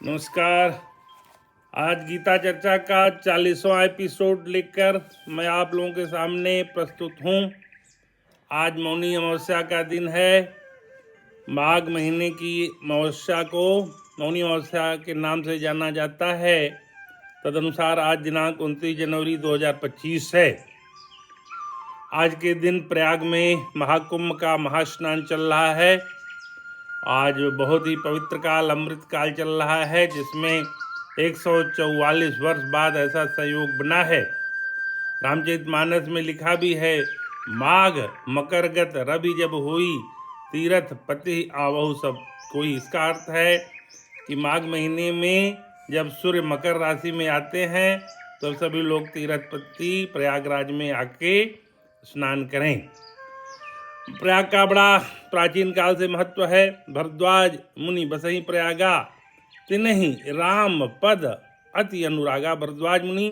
नमस्कार। आज गीता चर्चा का 40वां एपिसोड लेकर मैं आप लोगों के सामने प्रस्तुत हूँ। आज मौनी अमावस्या का दिन है। माघ महीने की अमावस्या को मौनी अमावस्या के नाम से जाना जाता है। तदनुसार आज दिनांक 29 जनवरी 2025 है। आज के दिन प्रयाग में महाकुंभ का महास्नान चल रहा है। आज बहुत ही पवित्र काल, अमृत काल चल रहा है, जिसमें 144 वर्ष बाद ऐसा संयोग बना है। रामचरितमानस में लिखा भी है, माघ मकरगत रवि जब हुई, तीरथ पति आवहु सब कोई। इसका अर्थ है कि माघ महीने में जब सूर्य मकर राशि में आते हैं तो सभी लोग तीर्थपति प्रयागराज में आके स्नान करें। प्रयाग का बड़ा प्राचीन काल से महत्व है। भरद्वाज मुनि बसही प्रयागा, तिन्हि राम पद अति अनुरागा। भरद्वाज मुनि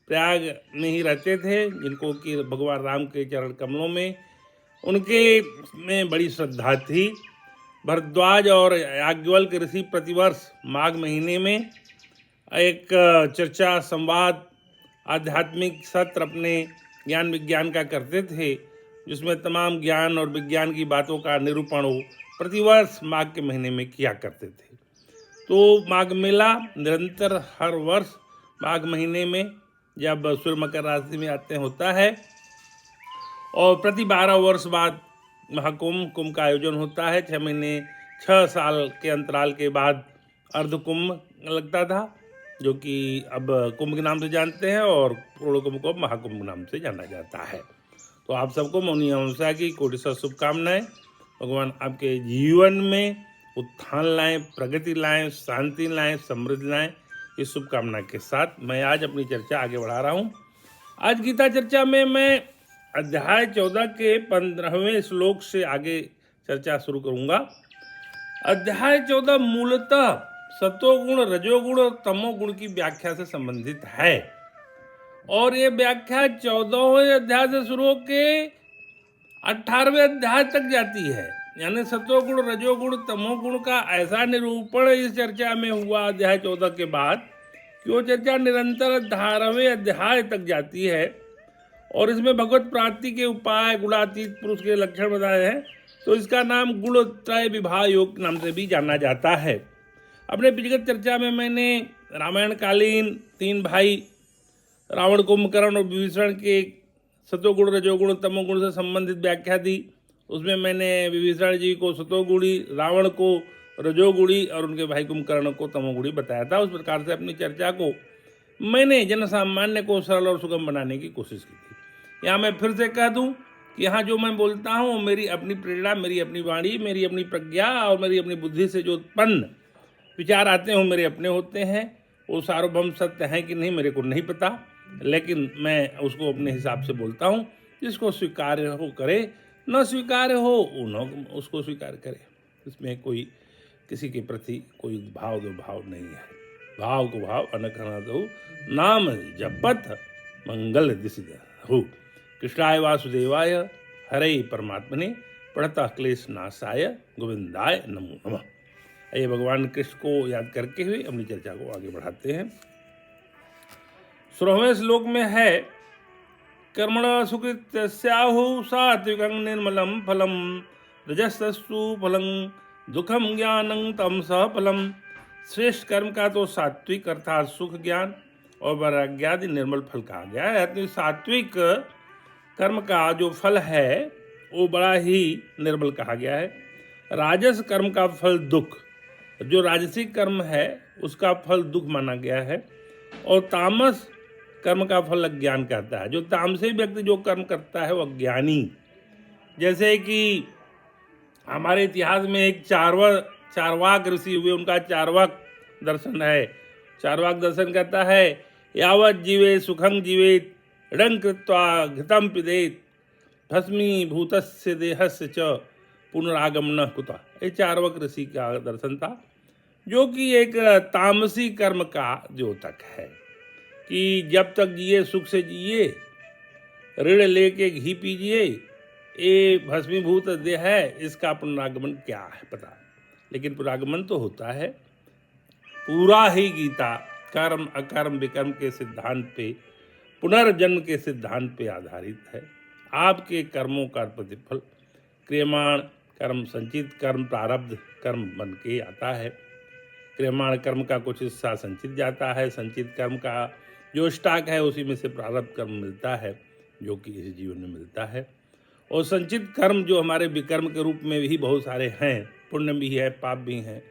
प्रयाग में ही रहते थे, जिनको कि भगवान राम के चरण कमलों में उनके में बड़ी श्रद्धा थी। भरद्वाज और याज्ञवल्क्य ऋषि प्रतिवर्ष माघ महीने में एक चर्चा, संवाद, आध्यात्मिक सत्र अपने ज्ञान विज्ञान का करते थे, जिसमें तमाम ज्ञान और विज्ञान की बातों का निरूपण वो प्रतिवर्ष माघ के महीने में किया करते थे। तो माघ मेला निरंतर हर वर्ष माघ महीने में जब सूर्य मकर राशि में आते होता है, और प्रति 12 वर्ष बाद महाकुंभ का आयोजन होता है। 6 महीने 6 साल के अंतराल के बाद अर्धकुंभ लगता था, जो कि अब कुंभ के नाम से जानते हैं, और पूर्ण कुंभ को महाकुंभ नाम से जाना जाता है। तो आप सबको मौनी अमावस्या की कोटि सौ शुभकामनाएं। भगवान आपके जीवन में उत्थान लाएं, प्रगति लाएं, शांति लाएं, समृद्धि लाएं। इस शुभकामना के साथ मैं आज अपनी चर्चा आगे बढ़ा रहा हूँ। आज गीता चर्चा में मैं अध्याय 14 के 15वें श्लोक से आगे चर्चा शुरू करूँगा। अध्याय 14 मूलतः सतोगुण, रजोगुण और तमोगुण की व्याख्या से संबंधित है, और ये व्याख्या 14वें अध्याय से शुरू होकर 18वें अध्याय तक जाती है। यानी सतोगुण, रजोगुण, तमोगुण का ऐसा निरूपण इस चर्चा में हुआ अध्याय 14 के बाद कि वो चर्चा निरंतर 18वें अध्याय तक जाती है। और इसमें भगवत प्राप्ति के उपाय, गुणातीत पुरुष के लक्षण बताए हैं। तो इसका नाम गुणत्रय विभाग योग नाम से भी जाना जाता है। अपने पिछले चर्चा में मैंने रामायण कालीन 3 भाई रावण, कुंभकर्ण और विभीषण के सतोगुण, रजोगुण, तमोगुण से संबंधित व्याख्या दी। उसमें मैंने विभीषण जी को सतोगुणी, रावण को रजोगुणी और उनके भाई कुंभकर्ण को तमोगुणी बताया था। उस प्रकार से अपनी चर्चा को मैंने जन सामान्य को सरल और सुगम बनाने की कोशिश की थी। यहाँ मैं फिर से कह दूँ कि यहाँ जो मैं बोलता हूँ मेरी अपनी प्रेरणा, मेरी अपनी वाणी, मेरी अपनी प्रज्ञा और मेरी अपनी बुद्धि से जो उत्पन्न विचार आते हैं मेरे अपने होते हैं। वो सार्वभौम सत्य हैं कि नहीं मेरे को नहीं पता, लेकिन मैं उसको अपने हिसाब से बोलता हूँ। जिसको स्वीकार्य हो करे, न स्वीकार्य हो उसको स्वीकार करे। इसमें कोई किसी के प्रति कोई भाव दुर्भाव नहीं है। भाव को भाव अनखना दो, नाम जपत मंगल दिसिद हो। कृष्णाय वासुदेवाय हरे परमात्मने प्रणतः क्लेश नाशाय गोविंदाय नमो नमः। ये भगवान कृष्ण को याद करके हुए अपनी चर्चा को आगे बढ़ाते हैं। 16वें श्लोक में है, कर्मण सुकृत्याहु सात्विकं निर्मलं फलं, रजसस्तु फलं दुखम ज्ञानं तमसः फलम। श्रेष्ठ कर्म का तो सात्विक अर्थात सुख ज्ञान और वैराग्यादि निर्मल फल कहा गया है। तो सात्विक कर्म का जो फल है वो बड़ा ही निर्मल कहा गया है। राजस कर्म का फल दुख, जो राजसिक कर्म है उसका फल दुख माना गया है। और तामस कर्म का फल अज्ञान कहता है। जो तामसी व्यक्ति जो कर्म करता है वो अज्ञानी। जैसे कि हमारे इतिहास में एक चारवाक ऋषि हुए, उनका चारवाक दर्शन है। चारवाक दर्शन कहता है, यावत जीवे सुखं जीवेत रंग कृत्वा घृतम पिदेत भस्मी भूतस्य देहस्य च पुनरागमन कुतः। ये चारवाक ऋषि का दर्शन था, जो कि एक तामसी कर्म का द्योतक है कि जब तक जिए सुख से जिए, ऋण लेके घी पीजिए, ये भस्मीभूत देह है, इसका पुनरागमन क्या है पता। लेकिन पुनरागमन तो होता है। पूरा ही गीता कर्म अकर्म विकर्म के सिद्धांत पे, पुनर्जन्म के सिद्धांत पे आधारित है। आपके कर्मों का प्रतिफल क्रियमाण कर्म, संचित कर्म, प्रारब्ध कर्म बन के आता है। क्रियमाण कर्म का कुछ हिस्सा संचित जाता है, संचित कर्म का जो स्टॉक है उसी में से प्रारब्ध कर्म मिलता है, जो कि इस जीवन में मिलता है। और संचित कर्म जो हमारे विकर्म के रूप में भी बहुत सारे हैं, पुण्य भी है, पाप भी हैं,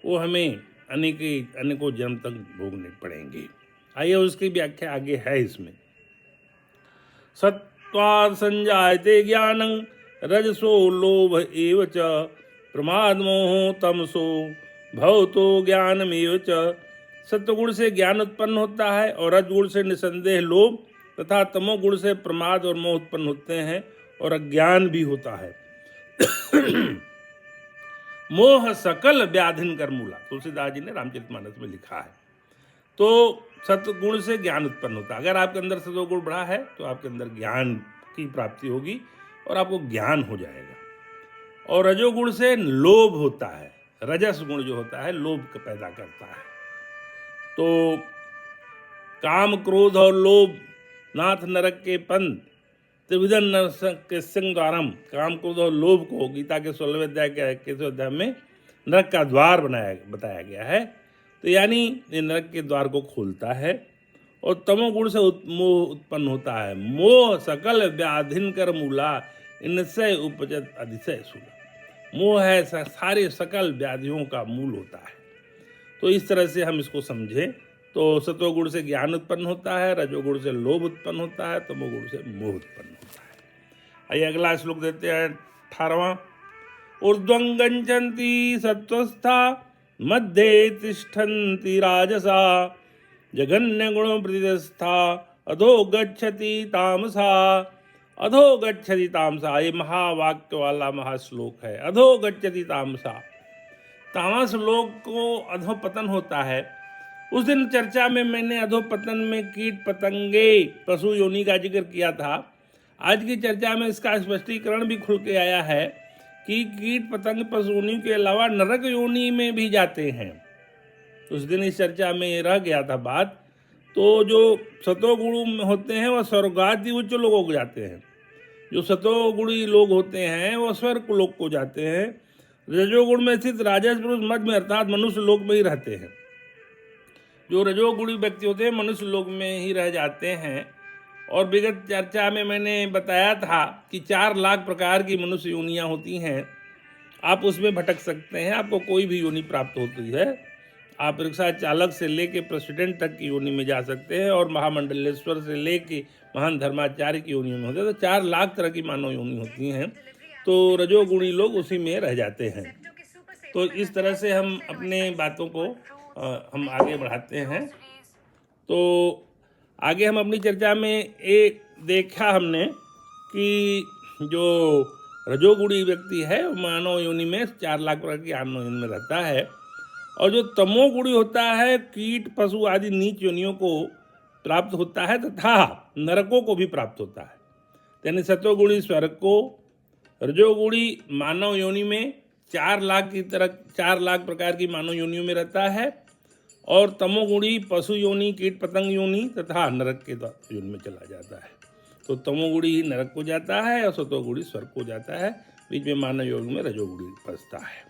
वो हमें अनेकों जन्म तक भोगने पड़ेंगे। आइए उसकी व्याख्या आगे है इसमें। सत्त्वात् संजायते ज्ञानं रजसो लोभ एव च प्रमाद मोहो तमसो भवतो ज्ञानमेव च। सत्वगुण से ज्ञान उत्पन्न होता है और रजगुण से निसंदेह लोभ तथा तमोगुण से प्रमाद और मोह उत्पन्न होते हैं और अज्ञान भी होता है। मोह सकल व्याधिन कर मूला, तुलसीदास जी ने रामचरितमानस में लिखा है। तो सत्वगुण से ज्ञान उत्पन्न होता है। अगर आपके अंदर सत्वगुण बढ़ा है तो आपके अंदर ज्ञान की प्राप्ति होगी और आपको ज्ञान हो जाएगा। और रजोगुण से लोभ होता है, रजस गुण जो होता है लोभ का पैदा करता है। तो काम क्रोध और लोभ नाथ नरक के पंथ त्रिविधन नरक के सिंगारम। काम क्रोध और लोभ को गीता के 16वें अध्याय के 21वें अध्याय में नरक का द्वार बताया गया है। तो यानी ये नरक के द्वार को खोलता है। और तमोगुण से मोह उत्पन्न होता है। मोह सकल व्याधिन कर मूला, इनसे उपजत अधिशय सूला। मोह है सारे सकल व्याधियों का मूल होता है। तो इस तरह से हम इसको समझें तो सत्वगुण से ज्ञान उत्पन्न होता है, रजोगुण से लोभ उत्पन्न होता है, तमोगुण से मोह उत्पन्न होता है। आइए अगला श्लोक देते हैं 18वां। ऊर्ध्वं गच्छन्ति सत्वस्था मध्ये तिष्ठन्ति राजसा जघन्य गुण प्रतिष्ठा अधो गच्छति तामसा। अधो गच्छति तामसा, ये महावाक्य वाला महाश्लोक है। अधो गच्छति तामसा, तामस लोक को अधोपतन होता है। उस दिन चर्चा में मैंने अधोपतन में कीट पतंगे पशु योनि का जिक्र किया था। आज की चर्चा में इसका स्पष्टीकरण भी खुल के आया है कि कीट पतंग पशु योनि के अलावा नरक योनि में भी जाते हैं। उस दिन इस चर्चा में ये रह गया था बात। तो जो सतोगुण होते हैं वह स्वर्गादि उच्च लोगों को जाते हैं। जो सतोगुणी लोग होते हैं वह स्वर्ग लोक को जाते हैं। रजोगुण में स्थित राजस पुरुष मध्य में अर्थात मनुष्य लोक में ही रहते हैं। जो रजोगुणी व्यक्ति होते हैं मनुष्य लोक में ही रह जाते हैं। और विगत चर्चा में मैंने बताया था कि 4 लाख प्रकार की मनुष्य योनियाँ होती हैं। आप उसमें भटक सकते हैं, आपको कोई भी योनि प्राप्त होती है। आप रिक्शा चालक से लेके प्रेसिडेंट तक की योनि में जा सकते हैं और महामंडलेश्वर से लेके महान धर्माचार्य की योनि में होते हैं। तो 4 लाख तरह की मानव योनि होती हैं। तो रजोगुणी लोग उसी में रह जाते हैं। तो इस तरह से हम अपने बातों को हम आगे बढ़ाते हैं। तो आगे हम अपनी चर्चा में एक देखा हमने कि जो रजोगुणी व्यक्ति है वो मानव योनि में 4 लाख प्रकार की मानव योनि में रहता है। और जो तमोगुणी होता है कीट पशु आदि नीच योनियों को प्राप्त होता है तथा नरकों को भी प्राप्त होता है। यानी सतोगुणी स्वर्ग को, रजोगुणी मानव योनि में 4 लाख प्रकार की मानव योनियों में रहता है। और तमोगुणी पशु योनि, कीट पतंग योनि तथा नरक के योनि में चला जाता है। तो तमोगुणी ही नरक को जाता है और सतोगुणी स्वर्ग को जाता है। बीच में मानव योनि में रजोगुणी फंसता है।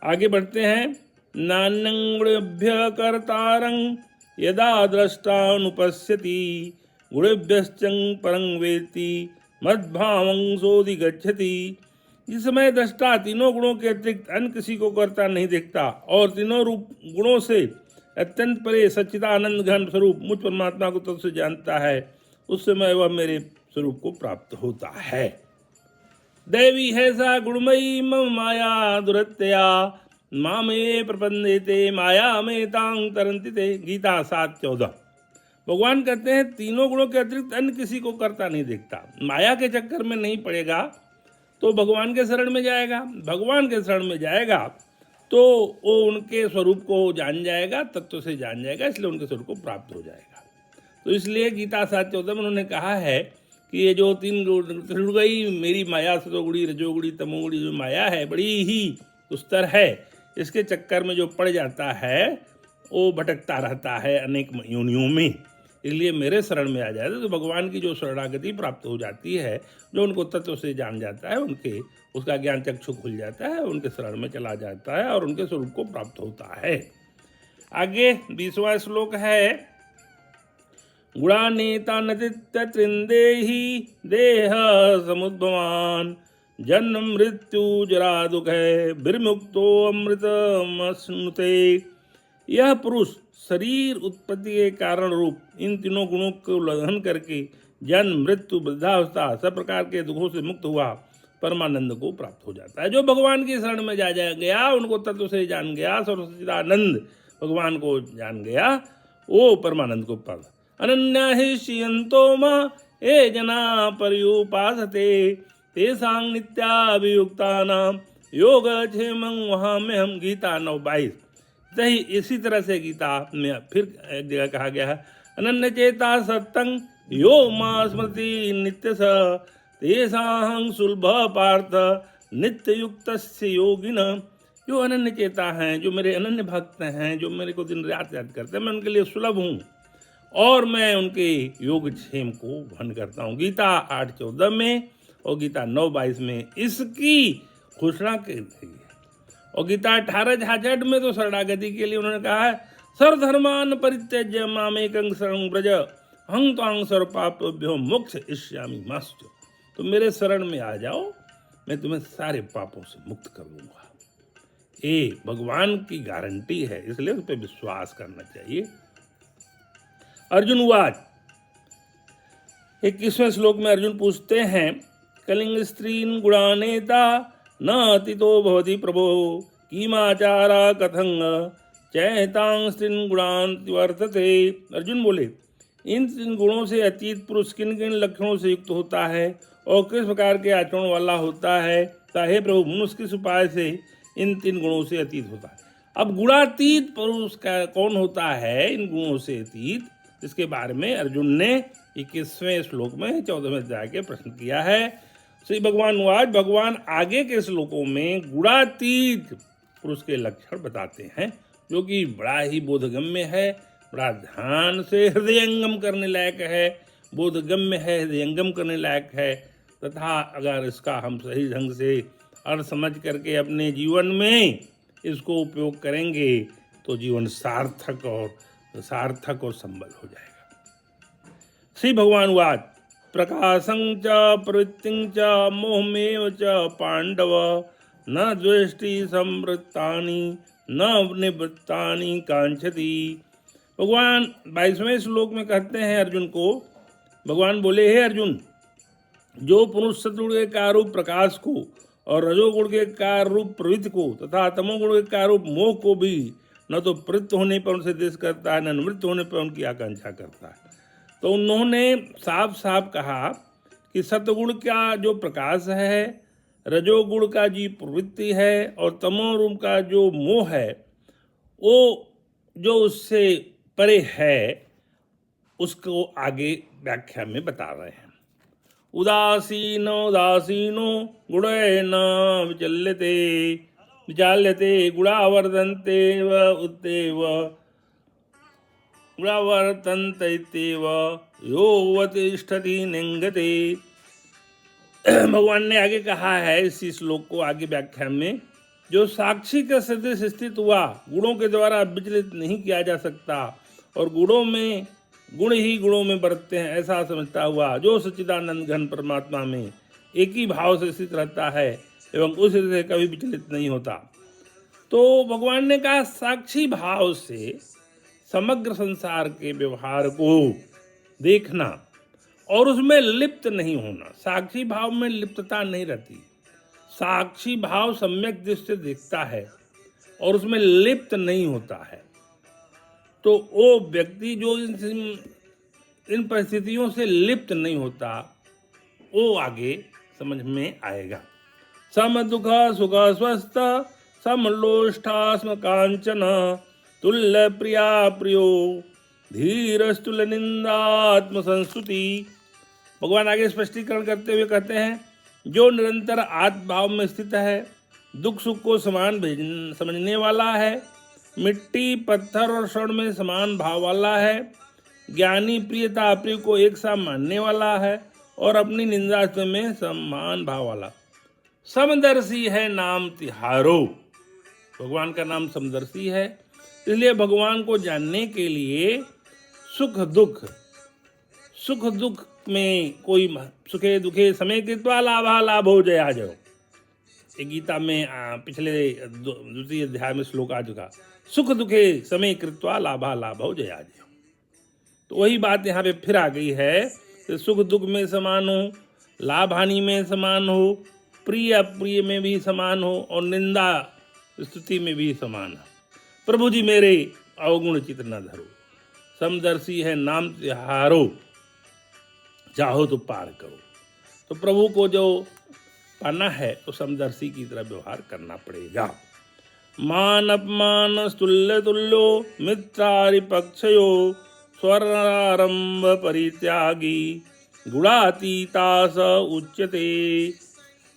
आगे बढ़ते हैं। नान्यंगुणभ्य कर्तारं यदा द्रष्टानुपश्यति गुणेभ्यश्चं परं वेत्ति मद्भावं सोऽधिगच्छति। जिस समय दृष्टा तीनों गुणों के अतिरिक्त अन्य किसी को करता नहीं देखता और तीनों रूप गुणों से अत्यंत परे सच्चिदानंद घन स्वरूप मुझ परमात्मा को तत्व से जानता है, उस समय वह मेरे स्वरूप को प्राप्त होता है। दैवी है सा गुणमयी मम माया दुरत्यया मामे प्रपन्नेते माया में तांग तरंति ते। गीता 7:14। भगवान कहते हैं तीनों गुणों के अतिरिक्त अन्य किसी को करता नहीं देखता। माया के चक्कर में नहीं पड़ेगा तो भगवान के शरण में जाएगा। भगवान के शरण में जाएगा तो वो उनके स्वरूप को जान जाएगा, तत्व से जान जाएगा, इसलिए उनके स्वरूप को प्राप्त हो जाएगा। तो इसलिए गीता 7:14 में उन्होंने कहा है कि ये जो 3 गई मेरी माया, सतोगुणी रजोगुणी तमोगुणी जो माया है बड़ी ही दुस्तर है। इसके चक्कर में जो पड़ जाता है वो भटकता रहता है अनेक योनियों में। इसलिए मेरे शरण में आ जाए तो भगवान की जो शरणागति प्राप्त हो जाती है, जो उनको तत्व से जान जाता है, उनके उसका ज्ञान चक्षु खुल जाता है, उनके शरण में चला जाता है और उनके स्वरूप को प्राप्त होता है। आगे 20वां श्लोक है, गुणानेता नतित्य त्रिंदेहि देह समुद्भवान जन्म मृत्यु जरा दुख है विर्मुक्तो अमृतमश्नुते। यह पुरुष शरीर उत्पत्ति के कारण रूप इन तीनों गुणों को उल्लंघन करके जन्म मृत्यु वृद्धावस्था सब प्रकार के दुखों से मुक्त हुआ परमानंद को प्राप्त हो जाता है। जो भगवान की शरण में जा गया, उनको तत्व से जान गया, सर्वसच्चिदानंद भगवान को जान गया, वो परमानंद को प्राप्त। अनन्या हि श्रियन्तो मां ये जना पर्युपासते तेषां नित्याभियुक्तानां योगक्षेमं वहाम्यहम्। गीता 9:22। सही इसी तरह से गीता में फिर एक जगह कहा गया है, अनन्य चेता सत्तं यो मां स्मृति नित्य स तेषां सुलभ पार्थ नित्य युक्तस्य योगिनः। जो अनन्य चेता हैं, जो मेरे अनन्य भक्त हैं, जो मेरे को दिन रात याद करते हैं, मैं उनके लिए सुलभ हूँ और मैं उनके योगक्षेम को वहन करता हूँ। गीता 8:14 में और गीता 9:22 में इसकी घोषणा की गई है। और गीता 18:66 में तो शरणागति के लिए उन्होंने कहा है, सर्वधर्मान परित्यज्य मामेकं शरणं व्रज अहं त्वां सर्वपापेभ्यो मोक्षयिष्यामि मा शुचः। तो मेरे शरण में आ जाओ, मैं तुम्हें सारे पापों से मुक्त कर दूंगा। ये भगवान की गारंटी है, इसलिए उस पर विश्वास करना चाहिए। अर्जुन उवाच। 21वें श्लोक में अर्जुन पूछते हैं, कलिंग स्त्रीन् गुणानेता न अतितो भवति प्रभो कीमाचारा कथं चैतां स्त्रीन् गुणान् वर्तते। अर्जुन बोले, इन 3 गुणों से अतीत पुरुष किन किन लक्षणों से युक्त होता है और किस प्रकार के आचरण वाला होता है? हे प्रभु, मनुष्य किस उपाय से इन 3 गुणों से अतीत होता है? अब गुणातीत पुरुष का कौन होता है इन गुणों से अतीत, इसके बारे में अर्जुन ने 21वें श्लोक में 14वें अध्याय के प्रश्न किया है। श्री भगवान आज भगवान आगे के श्लोकों में गुणातीत पुरुष के लक्षण बताते हैं, जो कि बड़ा ही बोधगम्य है, बड़ा ध्यान से हृदयंगम करने लायक है, बोधगम्य है, हृदयंगम करने लायक है। तथा अगर इसका हम सही ढंग से अर्थ समझ करके अपने जीवन में इसको उपयोग करेंगे तो जीवन सार्थक और संबल हो जाएगा। श्री भगवान वाच, प्रकाशं च प्रवृत्तिं च मोहमेव च पांडव न द्वेष्टि संवृत्तानि न निवृत्तानि कांक्षति। भगवान 22वें श्लोक में कहते हैं अर्जुन को, भगवान बोले, हे अर्जुन, जो पुरुष सतगुण के कारूप प्रकाश को और रजोगुण के कारूप प्रवृत्ति को तथा तमोगुण के कारूप मोह को भी न तो प्रवृत्त होने पर उनसे द्वेष करता है, न निवृत्त होने पर उनकी आकांक्षा करता है। तो उन्होंने साफ साफ कहा कि सतगुण का जो प्रकाश है, रजोगुण का जी प्रवृत्ति है और तमोगुण का जो मोह है, वो जो उससे परे है, उसको आगे व्याख्या में बता रहे हैं। उदासीनो गुणेन विचाल्यते गुणावर्तन्ते इत्येव योऽवतिष्ठति निंगते। भगवान ने आगे कहा है इसी श्लोक को आगे व्याख्या में, जो साक्षी का सदृश स्थित हुआ, गुणों के द्वारा विचलित नहीं किया जा सकता और गुण ही गुणों में बरतते हैं, ऐसा समझता हुआ, जो सच्चिदानंद घन परमात्मा में एक ही भाव से स्थित रहता है एवं उस से कभी विचलित नहीं होता। तो भगवान ने कहा, साक्षी भाव से समग्र संसार के व्यवहार को देखना और उसमें लिप्त नहीं होना। साक्षी भाव में लिप्तता नहीं रहती, साक्षी भाव सम्यक दृष्टि से देखता है और उसमें लिप्त नहीं होता है। तो वो व्यक्ति जो इन परिस्थितियों से लिप्त नहीं होता, वो आगे समझ में आएगा। सम दुख सुख स्वस्थ समलोष्ठास्म कांचन तुल्य प्रिया प्रियो धीरस्तुल्य निंदात्म संस्तुति। भगवान आगे स्पष्टीकरण करते हुए कहते हैं, जो निरंतर आत्मभाव में स्थित है, दुख सुख को समान समझने वाला है, मिट्टी पत्थर और स्वर्ण में समान भाव वाला है, ज्ञानी प्रियता अप्रिय को एक सा मानने वाला है और अपनी निंदा में समान भाव वाला। समदर्शी है नाम तिहारो, भगवान का नाम समदर्शी है, इसलिए भगवान को जानने के लिए सुख दुख में कोई सुखे दुखे समय कृत्वा लाभा लाभो जया जयो, ये गीता में पिछले द्वितीय अध्याय में श्लोक आ चुका। सुख दुखे समय कृत्वा लाभा लाभो जया जयो, तो वही बात यहाँ पे फिर आ गई है कि सुख दुख में समान हो, लाभ हानि में समान हो, प्रिय अप्रिय में भी समान हो और निंदा स्तुति में भी समान हो। प्रभु जी मेरे अवगुण चित न धरो, समदर्शी है नाम तिहारो, चाहो तो पार करो। तो प्रभु को जो पाना है तो समदर्शी की तरह व्यवहार करना पड़ेगा। मान अपमान तुल्य तुल्यो मित्रारिपक्षयो स्वरारंभ परित्यागी गुणातीता स उच्यते।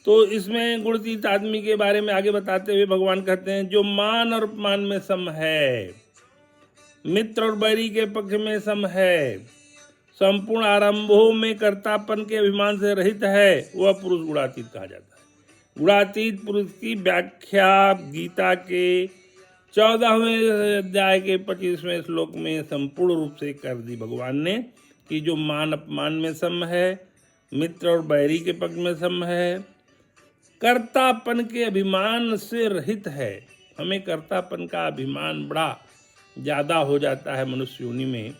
तो इसमें गुणातीत आदमी के बारे में आगे बताते हुए भगवान कहते हैं जो मान और अपमान में सम है, मित्र और बैरी के पक्ष में सम है, संपूर्ण आरंभों में कर्तापन के अभिमान से रहित है, वह पुरुष गुणातीत कहा जाता है। गुणातीत पुरुष की व्याख्या गीता के 14वें अध्याय के 25वें श्लोक में संपूर्ण रूप से कर दी भगवान ने कि जो मान अपमान में सम है, मित्र और बैरी के पक्ष में सम है, कर्तापन के अभिमान से रहित है। हमें कर्तापन का अभिमान बड़ा ज़्यादा हो जाता है मनुष्य योनि में,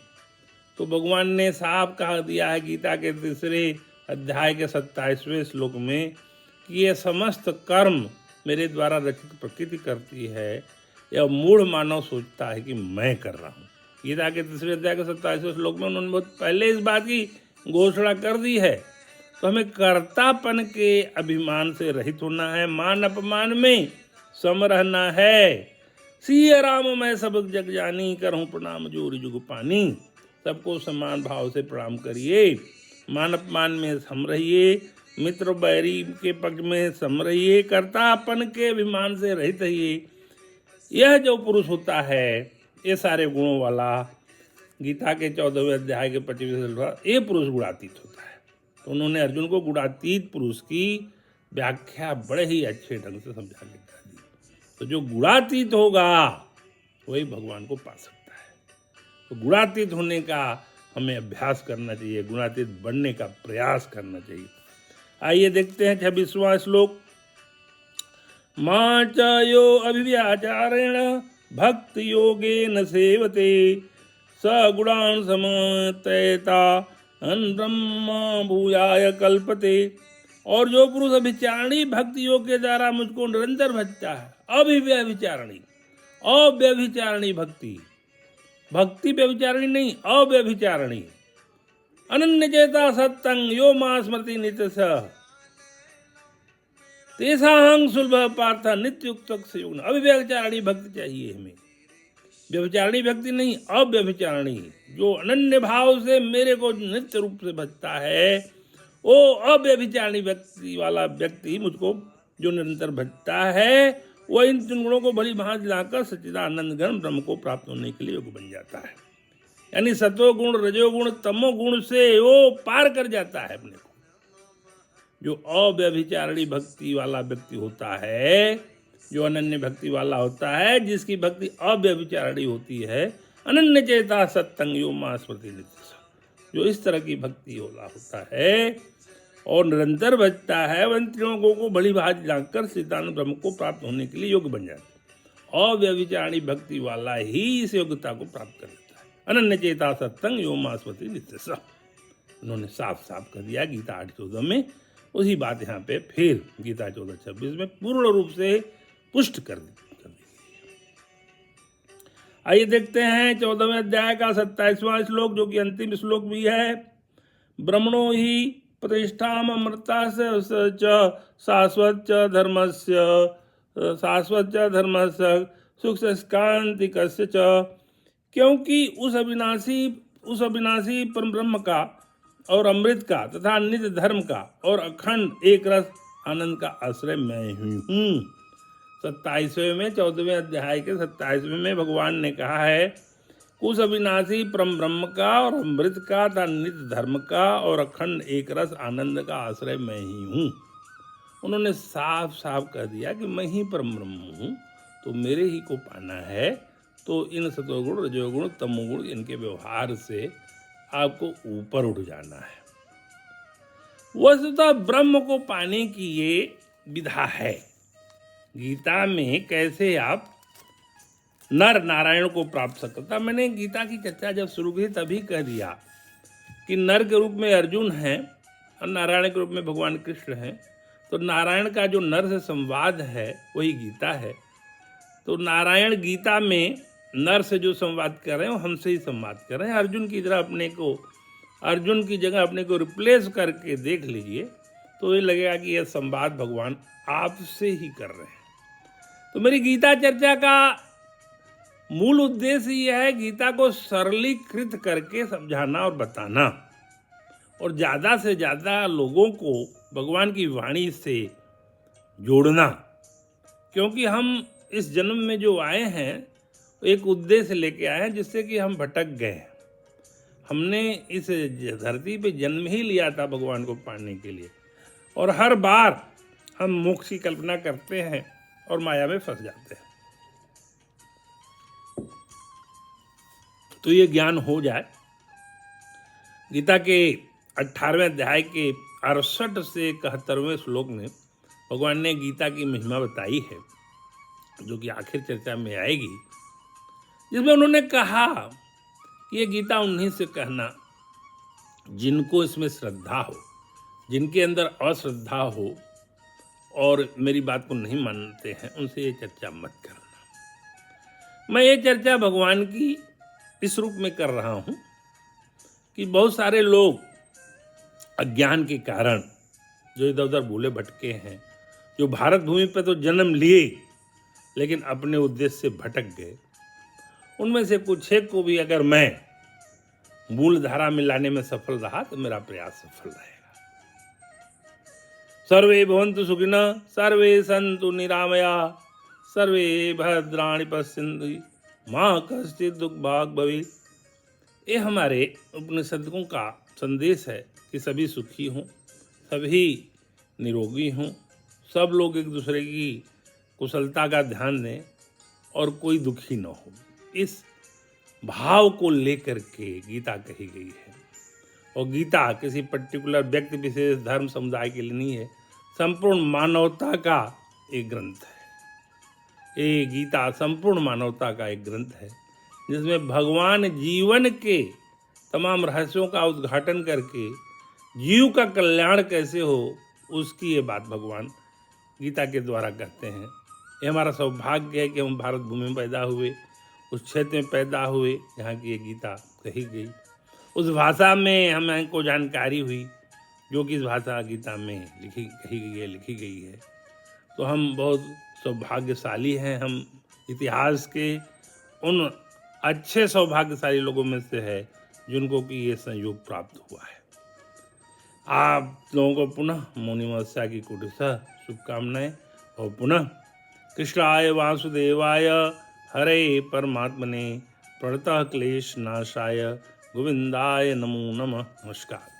तो भगवान ने साफ कहा दिया है गीता के 3 अध्याय के 27वें श्लोक में कि ये समस्त कर्म मेरे द्वारा रचित प्रकृति करती है, यह मूढ़ मानव सोचता है कि मैं कर रहा हूँ। गीता के 3 अध्याय के 27वें श्लोक में उन्होंने बहुत पहले इस बात की घोषणा कर दी है। तो हमें कर्तापन के अभिमान से रहित होना है, मान अपमान में सम रहना है। सिया राम मैं सब जग जानी, करहूँ प्रणाम जोरी जुग पानी। सबको समान भाव से प्रणाम करिए, मान अपमान में सम रहिए, मित्र बैरी के पक्ष में सम रहिए, कर्तापन के अभिमान से रहित रहिए। यह जो पुरुष होता है ये सारे गुणों वाला, गीता के 14वें अध्याय के 25वें ये पुरुष गुणातीत होता है। तो उन्होंने अर्जुन को गुणातीत पुरुष की व्याख्या बड़े ही अच्छे ढंग से समझा के कर दी। तो जो गुणातीत होगा वही भगवान को पा सकता है। तो गुणातीत होने का हमें अभ्यास करना चाहिए, गुणातीत बनने का प्रयास करना चाहिए। आइए देखते हैं 26वां श्लोक। मां च यो अभिव्याचारेण भक्ति योगेन सेवते स गुणान् समतयता ब्रह्म भूयाय कल्पते। और जो पुरुष अभिचारणी भक्ति योग के द्वारा मुझको निरंतर भजता है, अभिव्यभिचारणी, अव्यभिचारणी भक्ति, भक्ति व्यभिचारणी नहीं, अव्यभिचारणी, अनन्य चेता सत्तंग यो मां स्मृति नित्य सह तेसाहं सुलभ पार्थ नित्युक्त युग। अभिव्यभिचारणी भक्ति चाहिए हमें, व्यभिचारणी भक्ति नहीं, अव्यभिचारणी। जो अनन्य भाव से मेरे को नित्य रूप से भजता है, वो अव्यभिचारणी व्यक्ति वाला व्यक्ति मुझको जो निरंतर भजता है, वो इन 3 गुणों को भली भांति लाकर सच्चिदानंद घन ब्रह्म को प्राप्त होने के लिए योग्य बन जाता है। यानी सत्वगुण, रजोगुण, तमोगुण से वो पार कर जाता है अपने को। जो अव्यभिचारणी भक्ति वाला व्यक्ति होता है, जो अनन्य भक्ति वाला होता है, जिसकी भक्ति अव्यभिचारणी होती है, अनन्य चेता सत्संग यो मां स्मृति नित्य, जो इस तरह की भक्ति वाला होता है और निरंतर भजता है, वन त्रियों को बड़ी भांति जानकर सच्चिदानंद ब्रह्म को प्राप्त होने के लिए योग्य बन जाता है। अव्यभिचारणी भक्ति वाला ही इस योग्यता को प्राप्त कर लेता है। अनन्य चेता सत्संग यो मां स्मृति नित्य, उन्होंने साफ साफ कर दिया गीता 8:14 में। उसी बात यहाँ पे फिर गीता 14:26 में पूर्ण रूप से पुष्ट कर दी। आइए देखते हैं 14वें अध्याय का 27वां श्लोक, जो कि अंतिम श्लोक भी है। ब्रह्मणो ही प्रतिष्ठाम अमृता शाश्वत धर्मस्य सुख कांतिकस्य च। क्योंकि उस अविनाशी परम ब्रह्म का और अमृत का तथा नित्य धर्म का और अखंड एक रस आनंद का आश्रय मैं ही हूँ। 27वें में 14वें अध्याय के 27वें में भगवान ने कहा है, कुश अविनाशी परम ब्रह्म का और अमृत का तथा नित्य धर्म का और अखंड एक रस आनंद का आश्रय मैं ही हूँ। उन्होंने साफ साफ कह दिया कि मैं ही परम ब्रह्म हूँ, तो मेरे ही को पाना है। तो इन सतोगुण रजोगुण तमोगुण इनके व्यवहार से आपको ऊपर उठ जाना है। वस्तुतः ब्रह्म को पाने की ये विधा है। गीता में कैसे आप नर नारायण को प्राप्त सकता। मैंने गीता की चर्चा जब शुरू की तभी कह दिया कि नर के रूप में अर्जुन हैं और नारायण के रूप में भगवान कृष्ण हैं। तो नारायण का जो नर से संवाद है वही गीता है। तो नारायण गीता में नर से जो संवाद कर रहे हैं वो हमसे ही संवाद कर रहे हैं। अर्जुन की तरह अर्जुन की जगह अपने को रिप्लेस करके देख लीजिए तो ये लगेगा कि यह संवाद भगवान आपसे ही कर रहे हैं। तो मेरी गीता चर्चा का मूल उद्देश्य यह है गीता को सरलीकृत करके समझाना और बताना और ज़्यादा से ज़्यादा लोगों को भगवान की वाणी से जोड़ना। क्योंकि हम इस जन्म में जो आए हैं एक उद्देश्य लेके आए हैं जिससे कि हम भटक गए। हमने इस धरती पे जन्म ही लिया था भगवान को पाने के लिए और हर बार हम मोक्ष की कल्पना करते हैं और माया में फंस जाते हैं। तो ये ज्ञान हो जाए। गीता के 18वें अध्याय के 68 से 71वें श्लोक में भगवान ने गीता की महिमा बताई है, जो कि आखिर चर्चा में आएगी, जिसमें उन्होंने कहा कि ये गीता उन्हीं से कहना जिनको इसमें श्रद्धा हो, जिनके अंदर अश्रद्धा हो और मेरी बात को नहीं मानते हैं, उनसे ये चर्चा मत करना। मैं ये चर्चा भगवान की इस रूप में कर रहा हूं कि बहुत सारे लोग अज्ञान के कारण जो इधर उधर भूले भटके हैं, जो भारत भूमि पर तो जन्म लिए लेकिन अपने उद्देश्य से भटक गए, उनमें से कुछ एक को भी अगर मैं मूल धारा में लाने में सफल रहा तो मेरा प्रयास सफल रहेगा। सर्वे भवन्तु सुखिनः, सर्वे सन्तु निरामया, सर्वे भद्राणि पश्यन्तु मां कश्चित् दुःख भाग् भवेत्। ये हमारे उपनिषदों का संदेश है कि सभी सुखी हों, सभी निरोगी हों, सब लोग एक दूसरे की कुशलता का ध्यान दें और कोई दुखी न हो। इस भाव को लेकर के गीता कही गई है। और गीता किसी पर्टिकुलर व्यक्ति विशेष धर्म समुदाय के लिए नहीं है, संपूर्ण मानवता का एक ग्रंथ है। ये गीता संपूर्ण मानवता का एक ग्रंथ है जिसमें भगवान जीवन के तमाम रहस्यों का उद्घाटन करके जीव का कल्याण कैसे हो उसकी ये बात भगवान गीता के द्वारा कहते हैं। ये हमारा सौभाग्य है कि हम भारत भूमि में पैदा हुए, उस क्षेत्र में पैदा हुए जहाँ की ये गीता कही गई, उस भाषा में हमको जानकारी हुई जो कि इस भाषा गीता में लिखी गई है। तो हम बहुत सौभाग्यशाली हैं। हम इतिहास के उन अच्छे सौभाग्यशाली लोगों में से है जिनको कि ये संयोग प्राप्त हुआ है। आप लोगों को पुनः मौनी अमावस्या की कोटिशः शुभकामनाएं और पुनः कृष्णाय वासुदेवाय हरे परमात्मने प्रणतः क्लेश नाशाय गोविंदाय नमो नमः। नमस्कार।